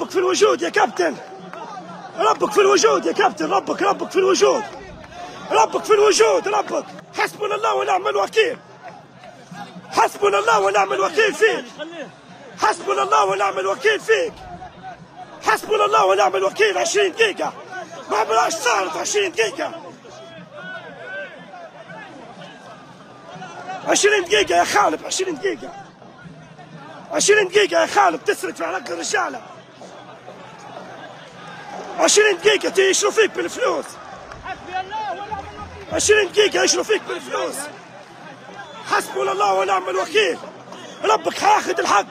ربك في الوجود يا كابتن، ربك في الوجود يا كابتن، ربك في الوجود، ربك في الوجود، ربك. حسبنا الله ونعم الوكيل، حسبنا الله ونعم الوكيل فيك، حسبنا الله ونعم الوكيل فيك، حسبنا الله ونعم الوكيل. 20 دقيقة ما عمرهاش صارت 20 دقيقة، 20 دقيقة يا خالد، 20 دقيقة، 20 دقيقة يا خالد تسرق في علاقة الرجالة، 20 دقيقة يشروا فيك بالفلوس، 20 دقيقة يشروا فيك بالفلوس. حسبنا الله ونعم الوكيل، ربك حياخذ الحق.